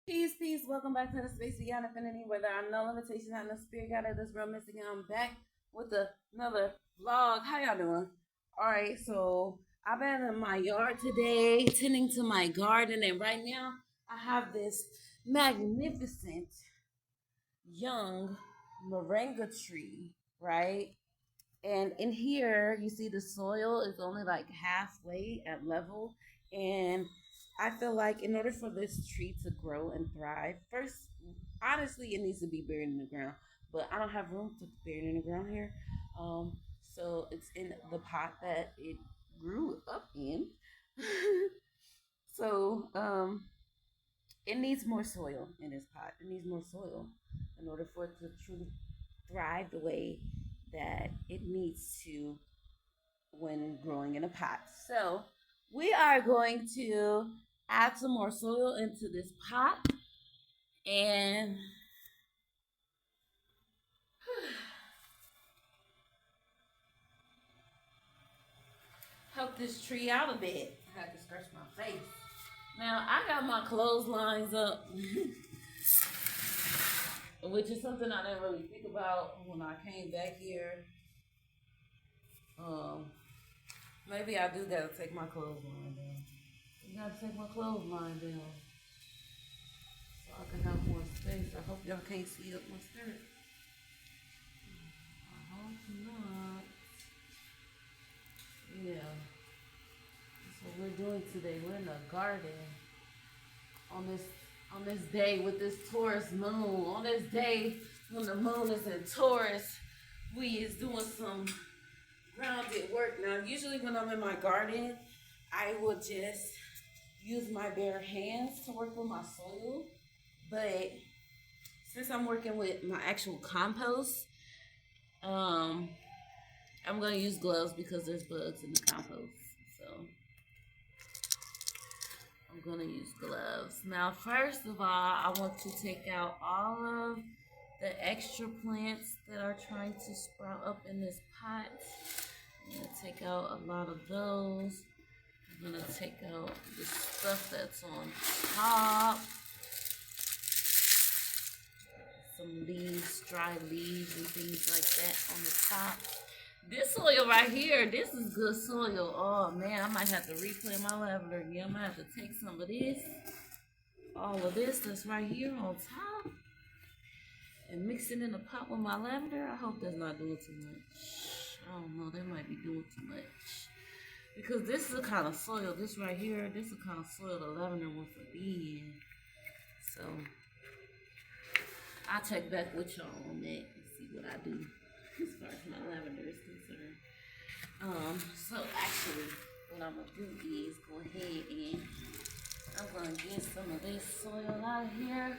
Peace, peace. Welcome back to the space beyond infinity, where there are no limitations and no spirit God of this realm missing. I'm back with another vlog. How y'all doing? All right, so I've been in my yard today, tending to my garden, and right now I have this magnificent young moranga tree, right? And in here, you see the soil is only like halfway at level. And I feel like in order for this tree to grow and thrive, first, honestly, it needs to be buried in the ground. But I don't have room to bury it in the ground here. Um, so it's in the pot that it grew up in. so it needs more soil in this pot. It needs more soil in order for it to truly thrive the way that it needs to when growing in a pot. So we are going to add some more soil into this pot and help this tree out a bit. I have to scratch my face. Now I got my clotheslines up, which is something I didn't really think about when I came back here. Um, Maybe I do gotta take my clothesline down. I gotta take my clothesline down so I can have more space. I hope y'all can't see up my skirt. I hope not. Yeah. That's what we're doing today. We're in the garden on this day with this Taurus moon. On this day when the moon is in Taurus, we is doing some grounded work. Now, usually when I'm in my garden, I would just use my bare hands to work with my soil. But since I'm working with my actual compost, um, I'm gonna use gloves because there's bugs in the compost. So I'm gonna use gloves. Now, first of all, I want to take out all of the extra plants that are trying to sprout up in this pot. I'm gonna take out a lot of those. I'm gonna take out the stuff that's on top. Some leaves, dry leaves and things like that on the top. This soil right here, this is good soil. Oh man, I might have to replant my lavender again. I might have to take some of this, all of this that's right here on top, and mix it in a pot with my lavender. I hope that's not doing too much. I don't know, that might be doing too much. Because this is the kind of soil, this right here, this is the kind of soil the lavender wants to be in. So I'll check back with y'all on that and see what I do as far as my lavender is concerned. So actually, what I'm gonna do is go ahead and I'm gonna get some of this soil out of here.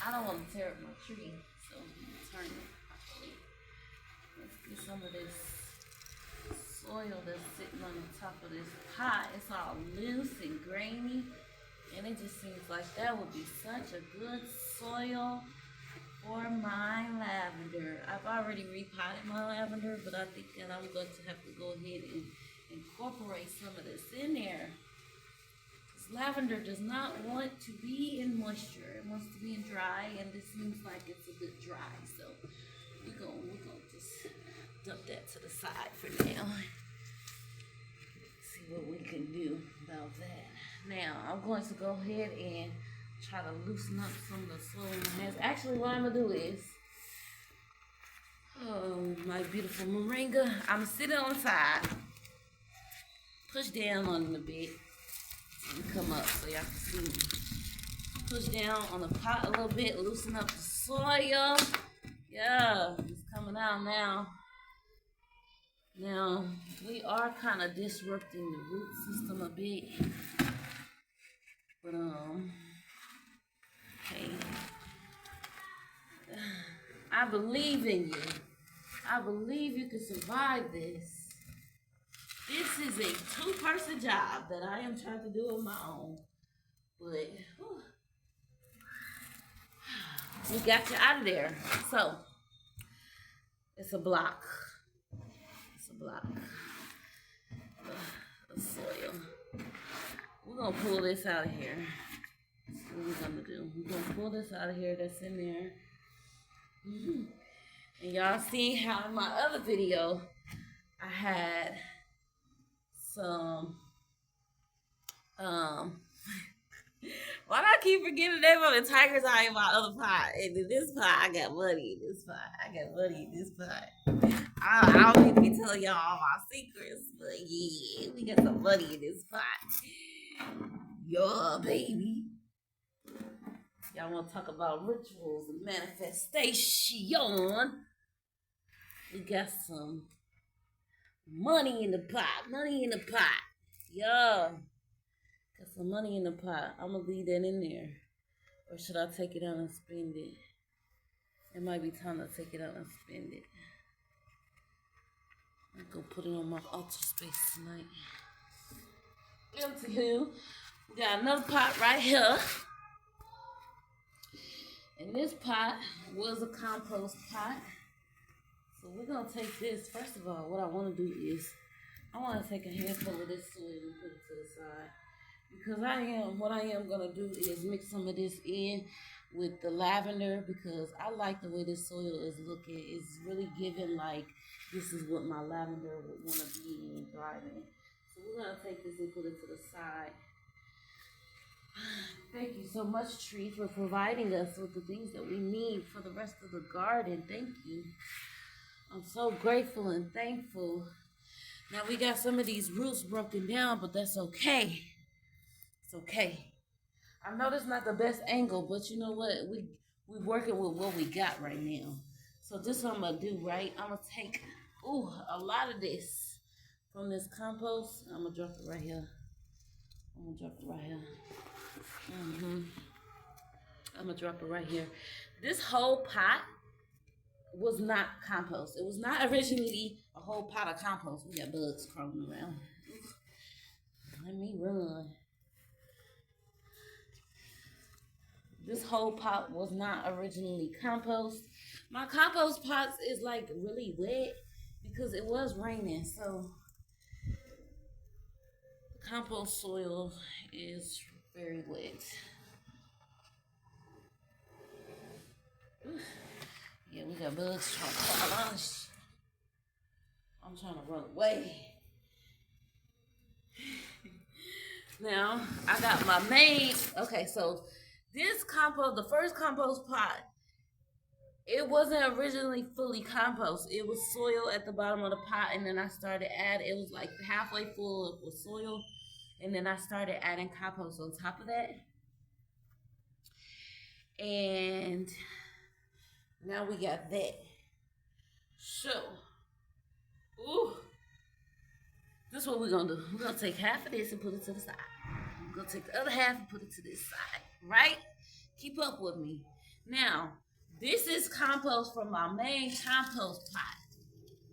I don't want to tear up my tree, so I'm gonna turn it properly. Let's get some of this soil that's sitting on the top of this pot. It's all loose and grainy. And it just seems like that would be such a good soil for my lavender. I've already repotted my lavender, but I think that I'm going to have to go ahead and incorporate some of this in there. Because lavender does not want to be in moisture. It wants to be in dry, and this seems like it's a bit dry. So we're gonna just dump that to the side for now. See what we can do about that. Now, I'm going to go ahead and try to loosen up some of the soil in my hands. Actually, what I'm going to do is, oh, my beautiful moranga. I'm sitting on the side. Push down on it a bit. And come up so y'all can see me. Push down on the pot a little bit. Loosen up the soil. Yeah, it's coming out now. Now, we are kind of disrupting the root system a bit. But, hey, I believe in you. I believe you can survive this. This is a two-person job that I am trying to do on my own. But, whew, we got you out of there. So, it's a block. It's a block of soil. We're going to pull this out of here. what we're gonna do. We're gonna pull this out of here that's in there. And y'all see how in my other video I had some why do I keep forgetting the name of the tiger's eye in my other pot? And in this pot, I got money in this pot. I got money in this pot. I don't need to be telling y'all all my secrets, but yeah, we got some money in this pot. Yeah, baby. Y'all want to talk about rituals and manifestation? We got some money in the pot. Money in the pot. Yeah. Got some money in the pot. I'm going to leave that in there. Or should I take it out and spend it? It might be time to take it out and spend it. I'm going to put it on my altar space tonight. Anywho, we got another pot right here. And this pot was a compost pot. So we're going to take this. First of all, what I want to do is I want to take a handful of this soil and put it to the side. Because what I am going to do is mix some of this in with the lavender because I like the way this soil is looking. It's really giving like this is what my lavender would want to be and thriving. So we're going to take this and put it to the side. Thank you so much, Tree, for providing us with the things that we need for the rest of the garden. Thank you. I'm so grateful and thankful. Now we got some of these roots broken down, but that's okay. It's okay. I know that's not the best angle, but you know what? We working with what we got right now. So this is what I'm gonna do, right? I'm gonna take a lot of this from this compost. I'm gonna drop it right here. I'm gonna drop it right here. This whole pot was not compost. It was not originally a whole pot of compost. We got bugs crawling around. Let me run. This whole pot was not originally compost. My compost pots is like really wet because it was raining. So the compost soil is very wet. Yeah, we got bugs trying to crawl on us. I'm trying to run away. Now, I got my main, okay, so this compost, the first compost pot, it wasn't originally fully compost. It was soil at the bottom of the pot, and then I started adding, it was like halfway full with soil, and then I started adding compost on top of that. And now we got that. So, this is what we're going to do. We're going to take half of this and put it to the side. We're going to take the other half and put it to this side, right? Keep up with me. Now, this is compost from my main compost pot,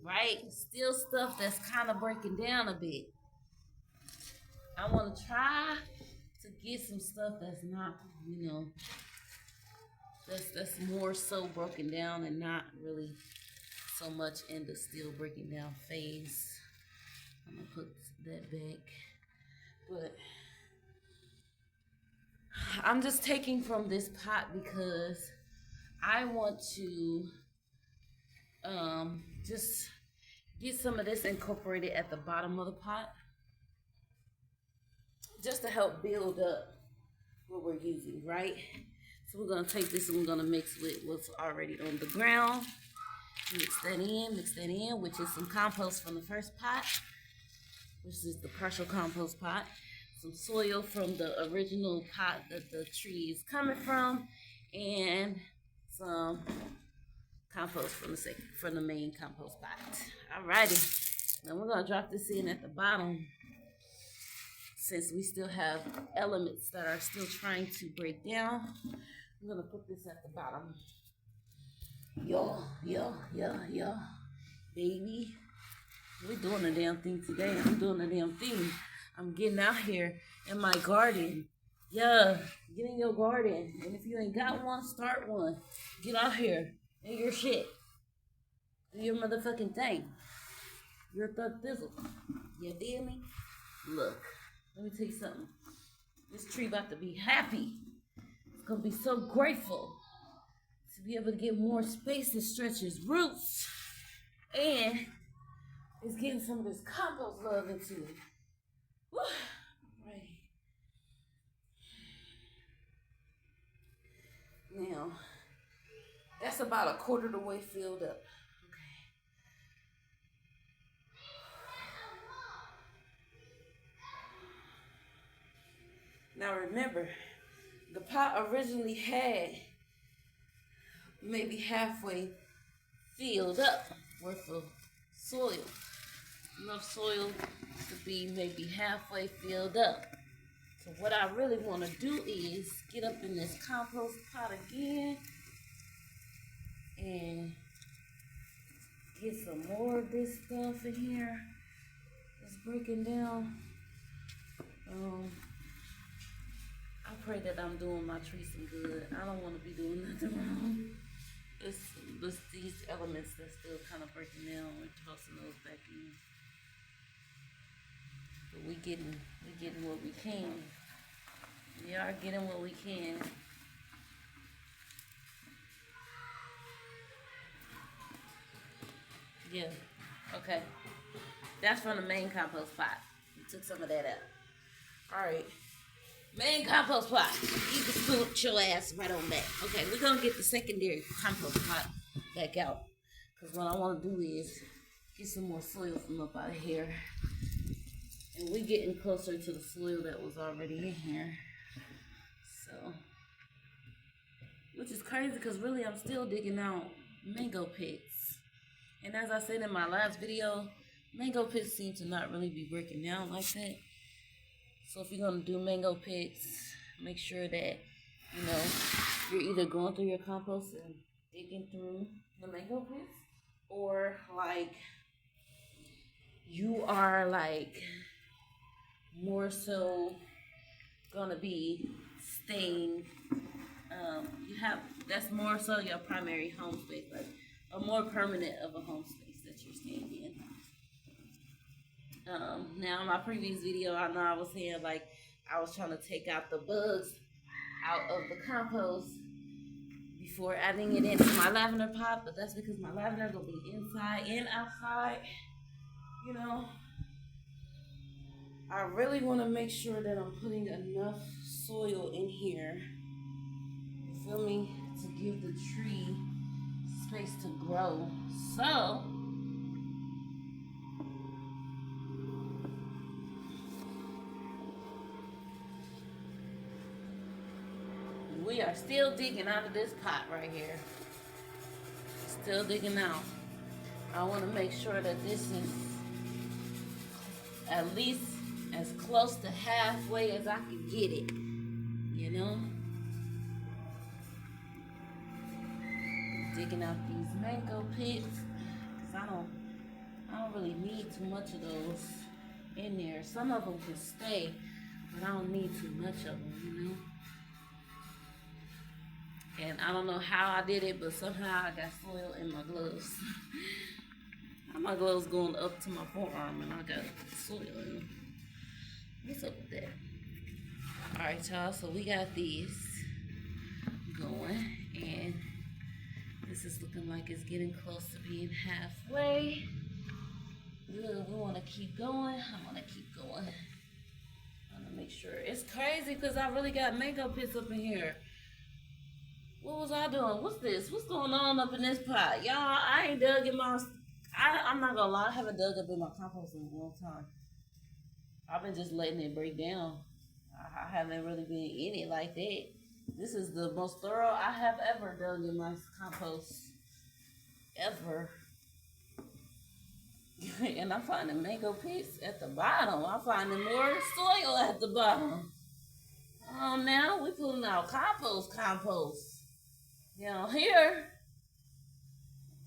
right? Still stuff that's kind of breaking down a bit. I want to try to get some stuff that's not, that's more so broken down and not really so much in the still breaking down phase. I'm gonna put that back, but I'm just taking from this pot because I want to just get some of this incorporated at the bottom of the pot just to help build up what we're using, right? So we're gonna take this and we're gonna mix with what's already on the ground. Mix that in, which is some compost from the first pot, which is the partial compost pot. Some soil from the original pot that the tree is coming from, and some compost from the main compost pot. Alrighty, now we're gonna drop this in at the bottom since we still have elements that are still trying to break down. I'm gonna put this at the bottom. Yeah, baby. We're doing the damn thing today. I'm doing the damn thing. I'm getting out here in my garden. Yeah, get in your garden. And if you ain't got one, start one. Get out here. Do your shit. Do your motherfucking thing. You're a thug thizzle. You feel me? Look, let me tell you something. This tree about to be happy. gonna be so grateful to be able to get more space to stretch his roots, and it's getting some of this compost love into it. Woo. Right. Now, that's about a quarter of the way filled up. Now remember, the pot originally had maybe halfway filled up worth of soil. Enough soil to be maybe halfway filled up. So what I really want to do is get up in this compost pot again and get some more of this stuff in here. It's breaking down. I pray that I'm doing my tree some good. I don't want to be doing nothing wrong. It's these elements that's still kind of breaking down. We're tossing those back in. But we getting what we can. We are getting what we can. Yeah. Okay. That's from the main compost pot. We took some of that out. Alright. Main compost pot. You can scoot your ass right on back. Okay, we're gonna get the secondary compost pot back out. Because what I want to do is get some more soil from up out of here. And we're getting closer to the soil that was already in here. So, which is crazy because really I'm still digging out mango pits. And as I said in my last video, mango pits seem to not really be breaking down like that. So if you're going to do mango pits, make sure that, you're either going through your compost and digging through the mango pits, or you are more so gonna be staying, that's more so your primary home space, like a more permanent of a home space that you're staying in. Now in my previous video, I know I was saying I was trying to take out the bugs out of the compost before adding it into my lavender pot, but that's because my lavender will be inside and outside. I really want to make sure that I'm putting enough soil in here, you feel me, to give the tree space to grow. So we are still digging out of this pot right here. Still digging out. I want to make sure that this is at least as close to halfway as I can get it. Digging out these mango pits, because I don't really need too much of those in there. Some of them can stay, but I don't need too much of them, And I don't know how I did it, but somehow I got soil in my gloves. My gloves going up to my forearm, and I got soil in them. What's up with that? Alright, y'all, so we got these going, and this is looking like it's getting close to being halfway. Good, we want to keep going. I want to keep going. I want to make sure. It's crazy because I really got mango pits up in here. What was I doing? What's this? What's going on up in this pot? Y'all, I ain't dug in my... I'm not gonna lie, I haven't dug up in my compost in a long time. I've been just letting it break down. I haven't really been in it like that. This is the most thorough I have ever dug in my compost. Ever. And I'm finding mango pits at the bottom. I'm finding more soil at the bottom. Now we pulling out compost. Here,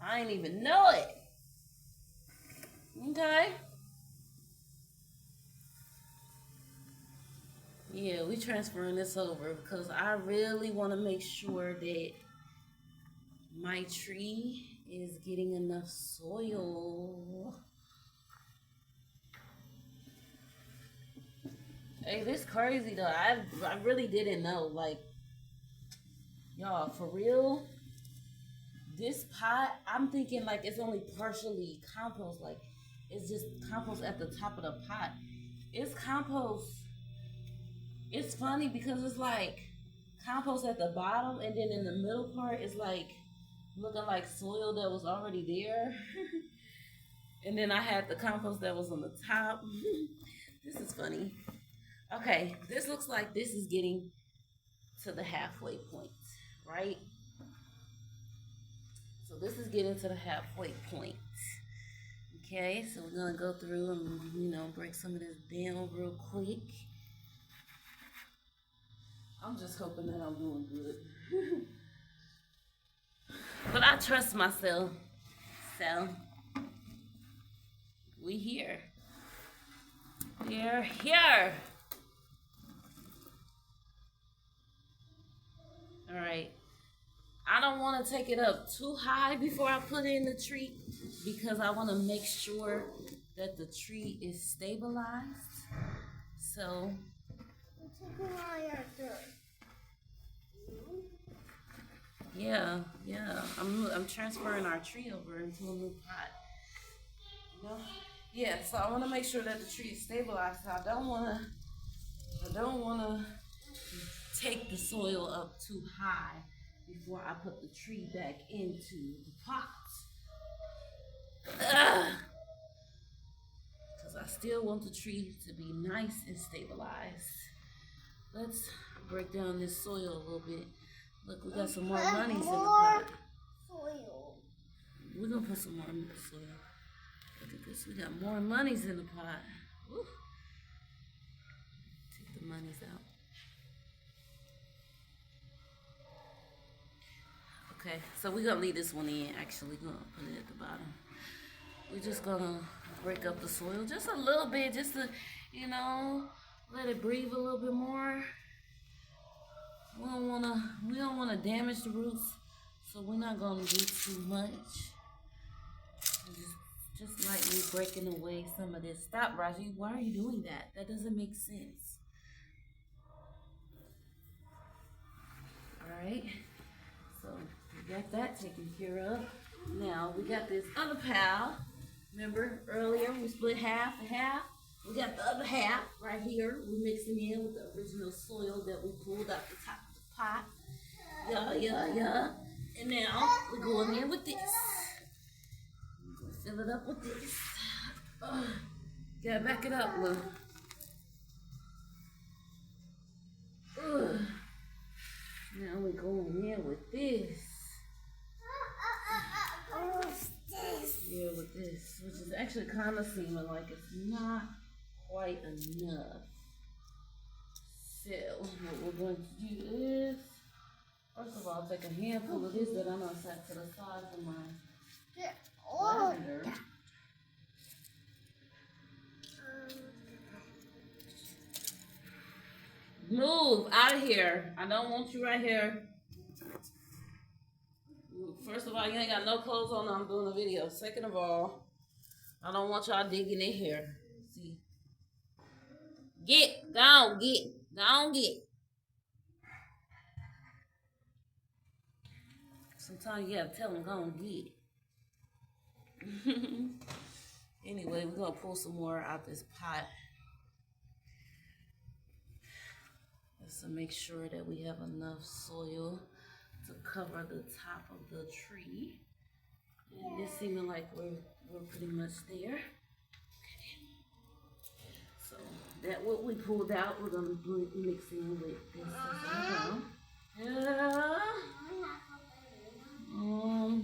I ain't even know it. Okay. Yeah, we transferring this over because I really want to make sure that my tree is getting enough soil. Hey, this crazy though. I really didn't know. Y'all, for real, this pot, I'm thinking like it's only partially compost. Like it's just compost at the top of the pot. It's compost. It's funny because it's like compost at the bottom, and then in the middle part is like looking like soil that was already there. And then I had the compost that was on the top. This is funny. Okay, this looks like this is getting to the halfway point, right? So this is getting to the halfway point. Okay, so we're gonna go through and break some of this down real quick. I'm just hoping that I'm doing good. But I trust myself. So we here. We're here. All right. I don't want to take it up too high before I put in the tree because I want to make sure that the tree is stabilized. So yeah. I'm transferring our tree over into a new pot. You know? Yeah, so I want to make sure that the tree is stabilized. So I don't want to take the soil up too high before I put the tree back into the pot. Because I still want the tree to be nice and stabilized. Let's break down this soil a little bit. Look, we got some more monies in the pot. Soil. We're going to put some more soil. Look at this. We got more monies in the pot. Woo. Take the monies out. Okay, so we're going to leave this one in. Actually, we're going to put it at the bottom. We're just going to break up the soil just a little bit, just to, let it breathe a little bit more. We don't want to damage the roots, so we're not going to do too much. Just lightly breaking away some of this. Stop, Raji. Why are you doing that? That doesn't make sense. All right. So we got that taken care of. Now we got this other pile. Remember earlier we split half and half? We got the other half right here. We're mixing in with the original soil that we pulled out the top of the pot. Yeah. And now we're going in with this. We're gonna fill it up with this. Gotta back it up, Lou. Now we're going in with this. Yeah, with this, which is actually kind of seeming like it's not quite enough. So what we're going to do is, first of all, take a handful of this that I know set to the side for my lavender. Move out of here. I don't want you right here. First of all, you ain't got no clothes on. I'm doing a video. Second of all, I don't want y'all digging in here. See? Get. Sometimes you gotta tell them, go on, get. Anyway, we're gonna pull some more out this pot. Just to make sure that we have enough soil to cover the top of the tree. And it's seeming like we're pretty much there. So that what we pulled out, we're gonna mix in with this as well. Yeah.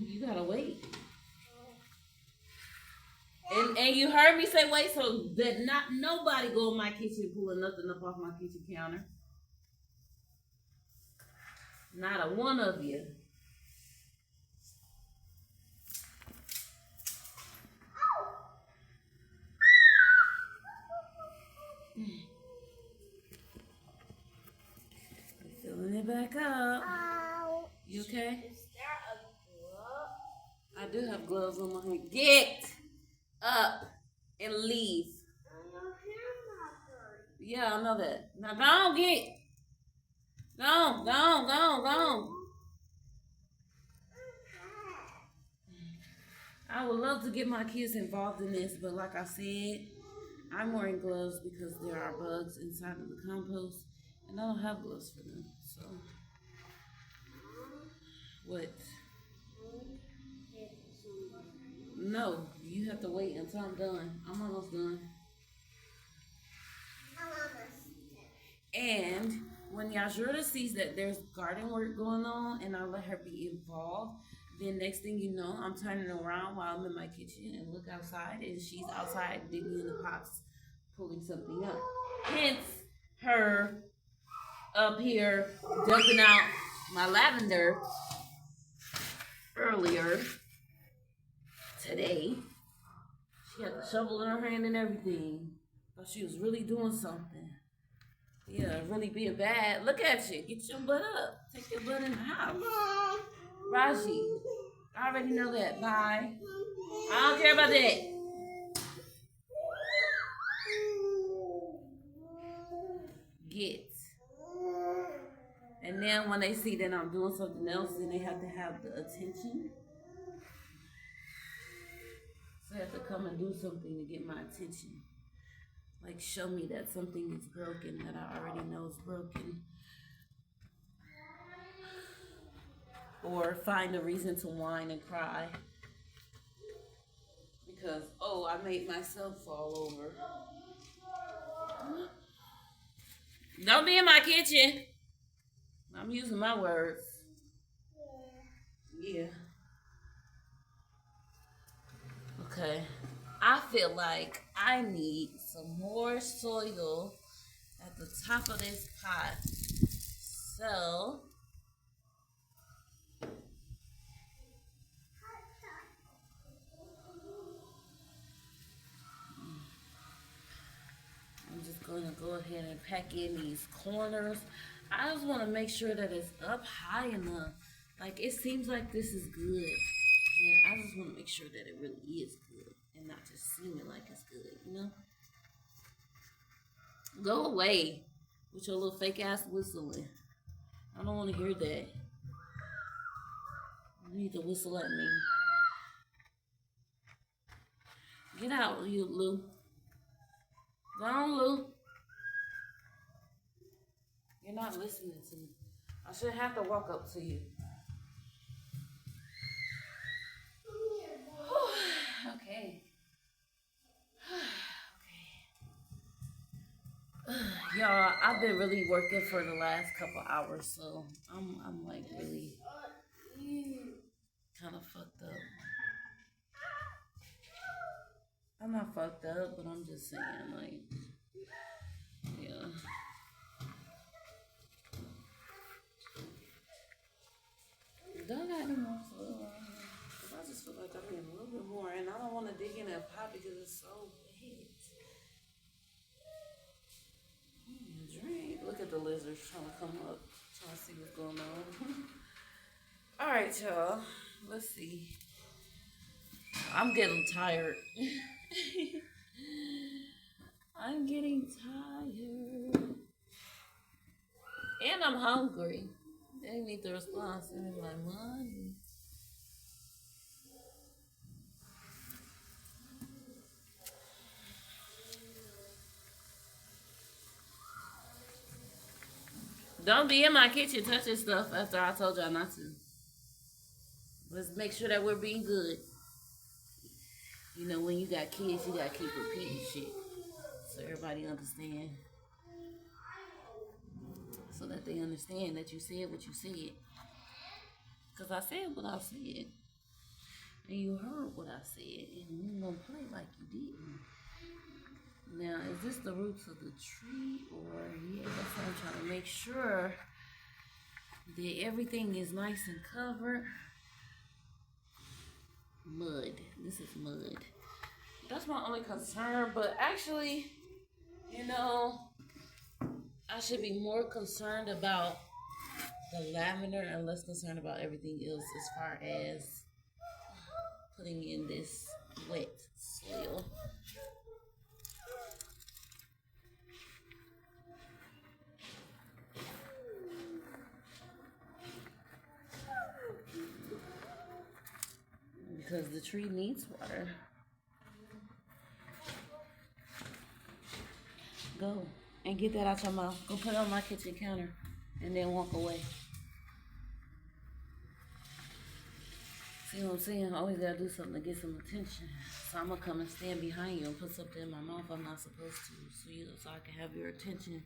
You gotta wait. And you heard me say wait, so that not nobody go in my kitchen pulling nothing up off my kitchen counter. Not a one of you. Filling it back up. You okay? Is there a glove? I do have gloves on my hand. Get up and leave. Your hair's not dirty. Yeah, I know that. Now go on, get. Go on. I would love to get my kids involved in this, but like I said, I'm wearing gloves because there are bugs inside of the compost, and I don't have gloves for them. So, what? No, you have to wait until I'm done. I'm almost done. And when Yajura sees that there's garden work going on and I let her be involved, then next thing you know, I'm turning around while I'm in my kitchen and look outside and she's outside digging in the pots, pulling something up. Hence her up here dumping out my lavender earlier today. She had the shovel in her hand and everything. Thought she was really doing something. Yeah, really being bad. Look at you. Get your butt up. Take your butt in the house. Raji, I already know that. Bye. I don't care about that. Get. And then when they see that I'm doing something else, then they have to have the attention. So they have to come and do something to get my attention. Like show me that something is broken that I already know is broken. Or find a reason to whine and cry. Because, oh, I made myself fall over. Don't be in my kitchen. I'm using my words. Yeah. Okay. I feel like I need some more soil at the top of this pot. So, I'm just going to go ahead and pack in these corners. I just want to make sure that it's up high enough. Like, it seems like this is good. But I just want to make sure that it really is good. And not just seeming like it's good, you know? Go away with your little fake ass whistling. I don't want to hear that. You need to whistle at me. Get out, you Lou. Go on, Lou. You're not listening to me. I should have to walk up to you. Okay. Y'all, I've been really working for the last couple hours, so I'm like really kind of fucked up. I'm not fucked up, but I'm just saying, like, yeah. Don't got any more soil around here. I just feel like I need a little bit more, and I don't want to dig in that pot because it's so wet. Drink. Look at the lizards trying to come up, trying to see what's going on. All right, y'all. Let's see. I'm getting tired. I'm getting tired. And I'm hungry. They need the response. And they're like, Mommy. Don't be in my kitchen touching stuff after I told y'all not to. Let's make sure that we're being good. You know, when you got kids, you gotta keep repeating shit. So everybody understand. So that they understand that you said what you said. Because I said what I said. And you heard what I said. And you gonna play like you didn't. Now, is this the roots of the tree? Or, yeah, that's what I'm trying to make sure that everything is nice and covered. Mud. This is mud. That's my only concern. But actually, you know, I should be more concerned about the lavender and less concerned about everything else as far as putting in this wet soil. because the tree needs water. Go and get that out your mouth. Go put it on my kitchen counter and then walk away. See what I'm saying? I always gotta do something to get some attention. So I'm gonna come and stand behind you and put something in my mouth I'm not supposed to, so I can have your attention.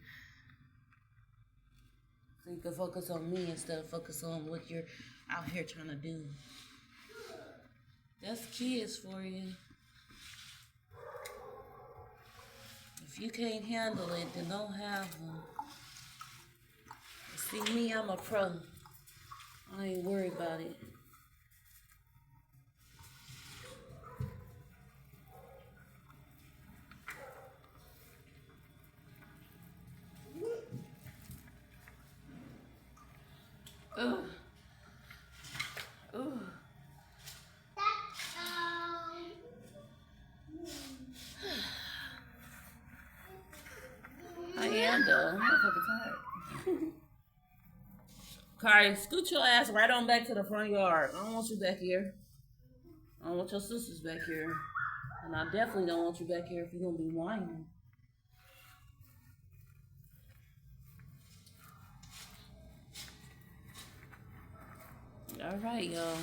So you can focus on me instead of focus on what you're out here trying to do. That's kids for you. If you can't handle it, then don't have them. See me, I'm a pro. I ain't worried about it. Ooh. Ooh. I am though. I'm fucking tired. Kari, scoot your ass right on back to the front yard. I don't want you back here. I don't want your sisters back here. And I definitely don't want you back here if you're gonna be whining. All right, y'all.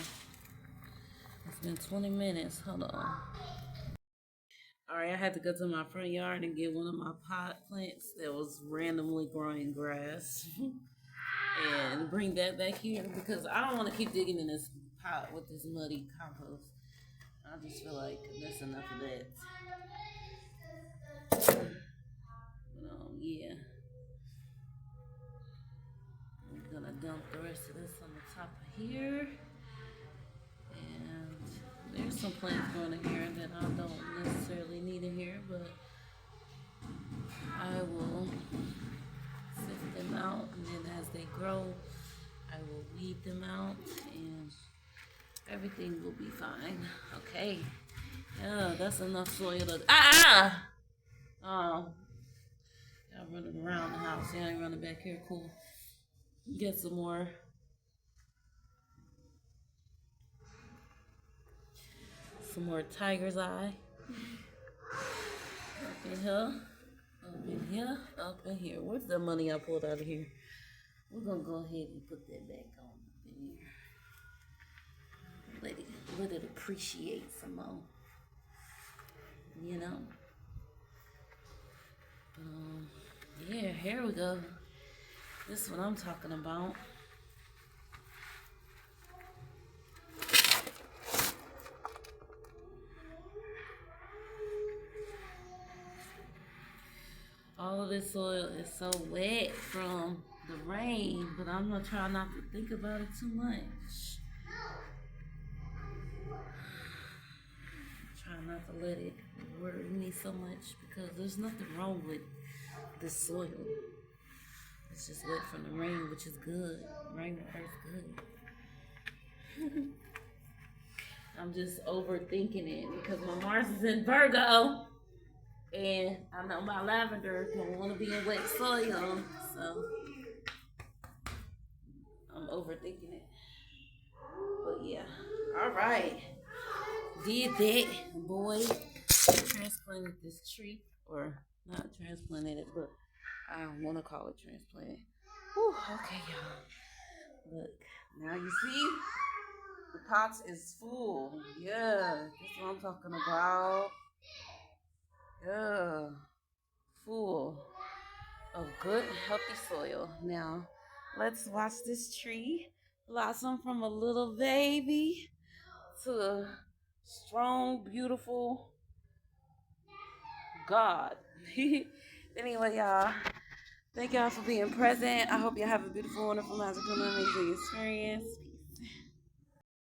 It's been 20 minutes. Hold on. All right, I had to go to my front yard and get one of my pot plants that was randomly growing grass and bring that back here because I don't want to keep digging in this pot with this muddy compost. I just feel like that's enough of that. But, yeah. I'm gonna dump the rest of this on the top of here. And there's some plants growing in here that I don't necessarily need in here, but I will sift them out, and then as they grow, I will weed them out, and everything will be fine. Okay. Yeah, that's enough soil to... Oh. Y'all running around the house. Y'all ain't running back here. Cool. Get some more. Some more tiger's eye. Up in here. Up in here. Up in here. Where's the money I pulled out of here? We're gonna go ahead and put that back on up in here. Let it appreciate some more. You know? Yeah, here we go. This is what I'm talking about. All of this soil is so wet from the rain, but I'm gonna try not to think about it too much. Try not to let it worry me so much because there's nothing wrong with this soil. It's just wet from the rain, which is good. Rain and earth good. I'm just overthinking it because my Mars is in Virgo. And I know my lavender don't want to be in wet soil, so I'm overthinking it. But yeah, all right. Did that, boy. Transplanted this tree, or not transplanted it, but I don't want to call it transplanted. Whew, okay, y'all. Look, now you see, the pot is full. Yeah, that's what I'm talking about. Yeah, full of good, healthy soil. Now, let's watch this tree blossom from a little baby to a strong, beautiful God. Anyway, y'all, thank y'all for being present. I hope y'all have a beautiful, wonderful, magical, amazing experience.